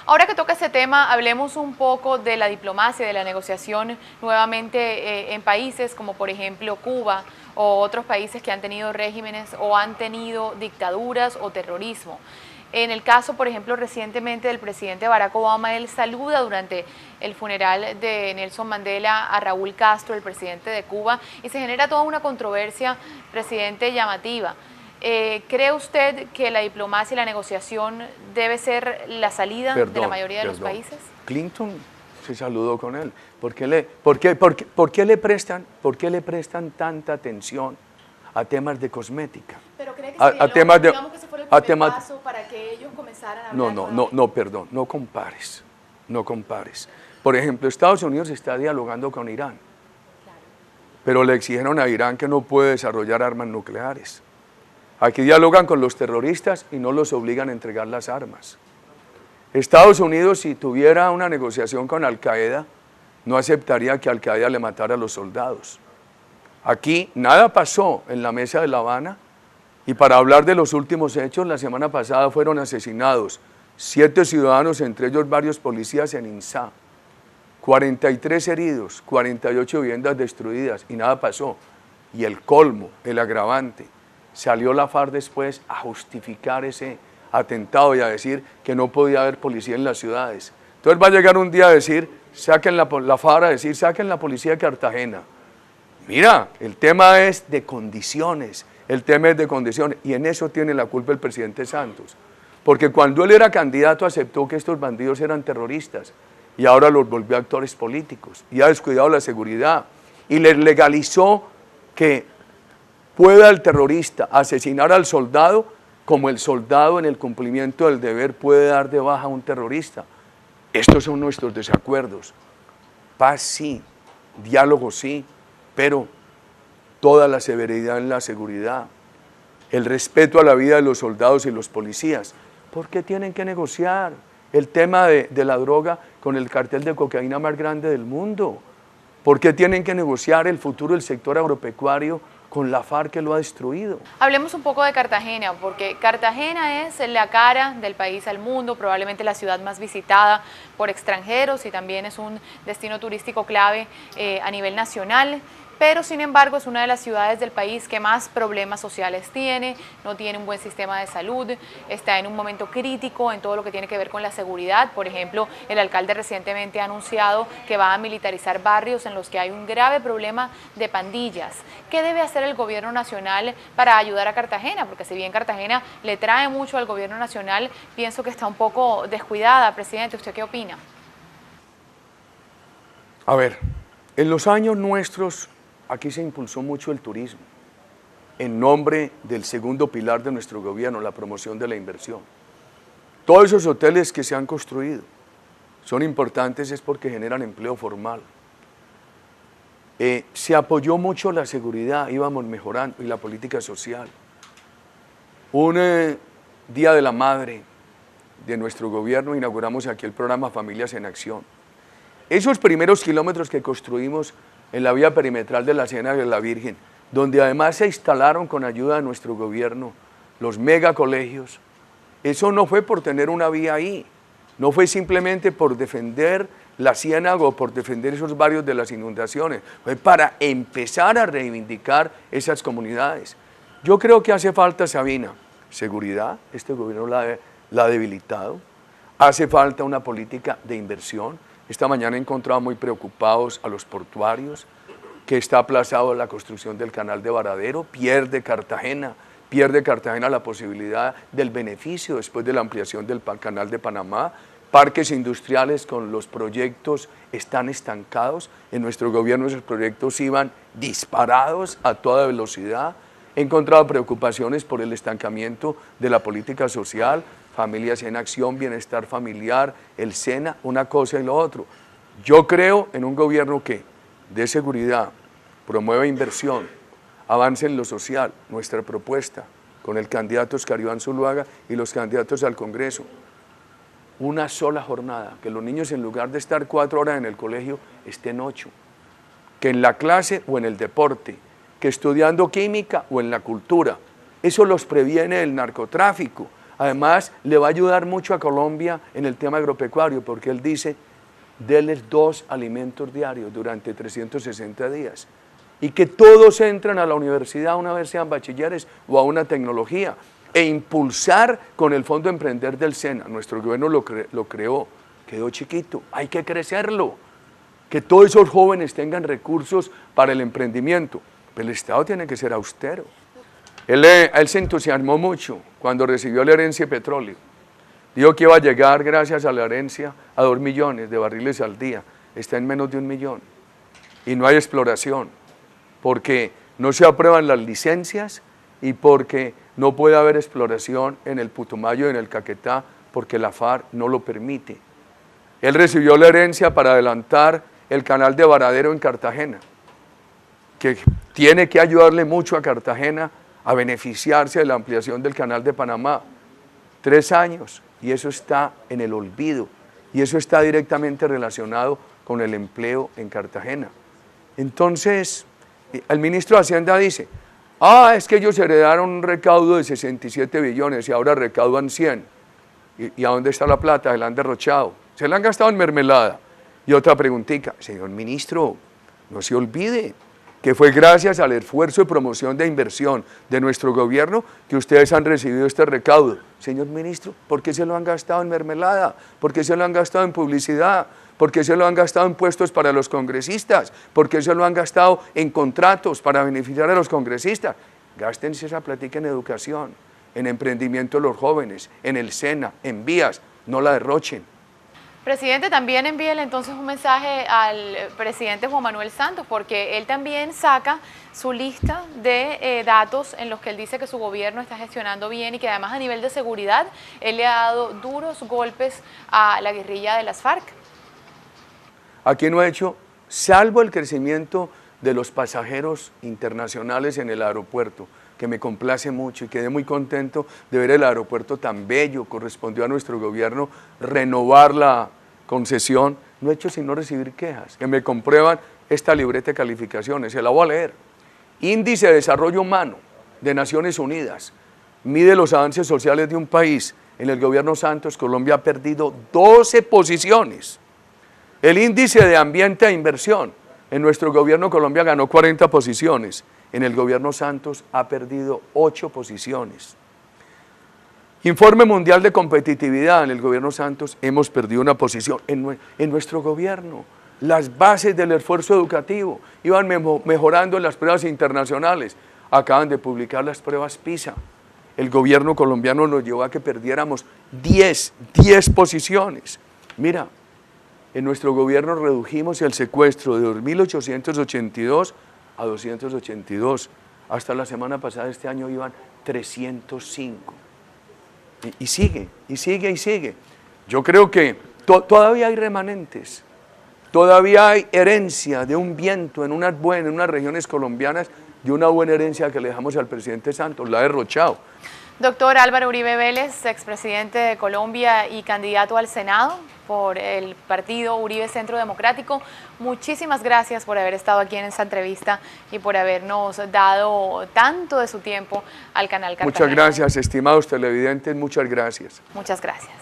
Ahora que toca este tema, hablemos un poco de la diplomacia, de la negociación nuevamente en países como por ejemplo Cuba o otros países que han tenido regímenes o han tenido dictaduras o terrorismo. En el caso, por ejemplo, recientemente del presidente Barack Obama, él saluda durante el funeral de Nelson Mandela a Raúl Castro, el presidente de Cuba, y se genera toda una controversia, presidente, llamativa. ¿Cree usted que la diplomacia y la negociación debe ser la salida de la mayoría de los países? Clinton se saludó con él. ¿Por qué le prestan tanta atención a temas de cosmética? Pero cree que a temas de, digamos que ese fue el primer paso para que ellos comenzaran a hablar. Perdón, no compares. Por ejemplo, Estados Unidos está dialogando con Irán, claro, pero le exigieron a Irán que no puede desarrollar armas nucleares. Aquí dialogan con los terroristas y no los obligan a entregar las armas. Estados Unidos, si tuviera una negociación con Al-Qaeda, no aceptaría que Al-Qaeda le matara a los soldados. Aquí nada pasó en la mesa de La Habana, y para hablar de los últimos hechos, la semana pasada fueron asesinados 7 ciudadanos, entre ellos varios policías en Insá, 43 heridos, 48 viviendas destruidas y nada pasó. Y el colmo, el agravante, salió la FARC después a justificar ese atentado y a decir que no podía haber policía en las ciudades. Entonces va a llegar un día a decir, saquen la FARC a decir, saquen la policía de Cartagena. Mira, el tema es de condiciones, y en eso tiene la culpa el presidente Santos. Porque cuando él era candidato aceptó que estos bandidos eran terroristas y ahora los volvió actores políticos y ha descuidado la seguridad y les legalizó que pueda el terrorista asesinar al soldado como el soldado en el cumplimiento del deber puede dar de baja a un terrorista. Estos son nuestros desacuerdos. Paz sí, diálogo sí, pero toda la severidad en la seguridad, el respeto a la vida de los soldados y los policías. ¿Por qué tienen que negociar el tema de la droga con el cartel de cocaína más grande del mundo? ¿Por qué tienen que negociar el futuro del sector agropecuario con la FARC que lo ha destruido? Hablemos un poco de Cartagena, porque Cartagena es la cara del país al mundo, probablemente la ciudad más visitada por extranjeros y también es un destino turístico clave a nivel nacional. Pero sin embargo es una de las ciudades del país que más problemas sociales tiene, no tiene un buen sistema de salud, está en un momento crítico en todo lo que tiene que ver con la seguridad. Por ejemplo, el alcalde recientemente ha anunciado que va a militarizar barrios en los que hay un grave problema de pandillas. ¿Qué debe hacer el gobierno nacional para ayudar a Cartagena? Porque si bien Cartagena le trae mucho al gobierno nacional, pienso que está un poco descuidada. Presidente, ¿usted qué opina? A ver, en los años nuestros, aquí se impulsó mucho el turismo, en nombre del segundo pilar de nuestro gobierno, la promoción de la inversión. Todos esos hoteles que se han construido son importantes es porque generan empleo formal. Se apoyó mucho la seguridad, íbamos mejorando, y la política social. Un Día de la Madre de nuestro gobierno inauguramos aquí el programa Familias en Acción. Esos primeros kilómetros que construimos en la vía perimetral de la Ciénaga de la Virgen, donde además se instalaron con ayuda de nuestro gobierno los megacolegios, eso no fue por tener una vía ahí, no fue simplemente por defender la Ciénaga o por defender esos barrios de las inundaciones, fue para empezar a reivindicar esas comunidades. Yo creo que hace falta, Sabina, seguridad, este gobierno la ha debilitado, hace falta una política de inversión. Esta mañana he encontrado muy preocupados a los portuarios, que está aplazado la construcción del canal de Varadero, pierde Cartagena la posibilidad del beneficio después de la ampliación del canal de Panamá, parques industriales con los proyectos están estancados, en nuestro gobierno esos proyectos iban disparados a toda velocidad, he encontrado preocupaciones por el estancamiento de la política social, Familias en Acción, Bienestar Familiar, el SENA, una cosa y lo otro. Yo creo en un gobierno que dé seguridad, promueva inversión, avance en lo social, nuestra propuesta con el candidato Oscar Iván Zuluaga y los candidatos al Congreso. Una sola jornada, que los niños en lugar de estar 4 horas en el colegio, estén 8. Que en la clase o en el deporte, que estudiando química o en la cultura. Eso los previene del narcotráfico. Además, le va a ayudar mucho a Colombia en el tema agropecuario, porque él dice, denles 2 alimentos diarios durante 360 días. Y que todos entren a la universidad una vez sean bachilleres o a una tecnología. E impulsar con el Fondo Emprender del SENA. Nuestro gobierno lo creó, quedó chiquito, hay que crecerlo. Que todos esos jóvenes tengan recursos para el emprendimiento. Pero el Estado tiene que ser austero. Él se entusiasmó mucho cuando recibió la herencia de petróleo. Dijo que iba a llegar, gracias a la herencia, a 2 millones de barriles al día. Está en menos de 1 millón. Y no hay exploración, porque no se aprueban las licencias y porque no puede haber exploración en el Putumayo y en el Caquetá, porque la FARC no lo permite. Él recibió la herencia para adelantar el canal de Varadero en Cartagena, que tiene que ayudarle mucho a Cartagena a beneficiarse de la ampliación del canal de Panamá. 3 años, y eso está en el olvido, y eso está directamente relacionado con el empleo en Cartagena. Entonces, el ministro de Hacienda dice, es que ellos heredaron un recaudo de 67 billones y ahora recaudan 100. ¿Y a dónde está la plata? Se la han derrochado. Se la han gastado en mermelada. Y otra preguntita, señor ministro, no se olvide que fue gracias al esfuerzo de promoción de inversión de nuestro gobierno que ustedes han recibido este recaudo. Señor ministro, ¿por qué se lo han gastado en mermelada? ¿Por qué se lo han gastado en publicidad? ¿Por qué se lo han gastado en puestos para los congresistas? ¿Por qué se lo han gastado en contratos para beneficiar a los congresistas? Gástense esa plática en educación, en emprendimiento de los jóvenes, en el SENA, en vías, no la derrochen. Presidente, también envíele entonces un mensaje al presidente Juan Manuel Santos, porque él también saca su lista de datos en los que él dice que su gobierno está gestionando bien y que además a nivel de seguridad él le ha dado duros golpes a la guerrilla de las FARC. Aquí no ha hecho, salvo el crecimiento de los pasajeros internacionales en el aeropuerto, que me complace mucho y quedé muy contento de ver el aeropuerto tan bello, correspondió a nuestro gobierno renovar la concesión, no he hecho sino recibir quejas, que me comprueban esta libreta de calificaciones, se la voy a leer. Índice de Desarrollo Humano de Naciones Unidas, mide los avances sociales de un país. En el gobierno Santos, Colombia ha perdido 12 posiciones. El índice de Ambiente e Inversión, en nuestro gobierno Colombia ganó 40 posiciones. En el gobierno Santos ha perdido 8 posiciones. Informe Mundial de Competitividad, en el gobierno Santos hemos perdido una posición. En nuestro gobierno, las bases del esfuerzo educativo iban mejorando en las pruebas internacionales. Acaban de publicar las pruebas PISA. El gobierno colombiano nos llevó a que perdiéramos 10 posiciones. Mira, en nuestro gobierno redujimos el secuestro de 2.882 a 282. Hasta la semana pasada, este año, iban 305. Y sigue, y sigue, y sigue. Yo creo que todavía hay remanentes, todavía hay herencia de un viento en unas regiones colombianas, de una buena herencia que le dejamos al presidente Santos, la ha derrochado. Doctor Álvaro Uribe Vélez, expresidente de Colombia y candidato al Senado por el partido Uribe Centro Democrático, muchísimas gracias por haber estado aquí en esta entrevista y por habernos dado tanto de su tiempo al canal Cartagena. Muchas gracias, estimados televidentes, muchas gracias. Muchas gracias.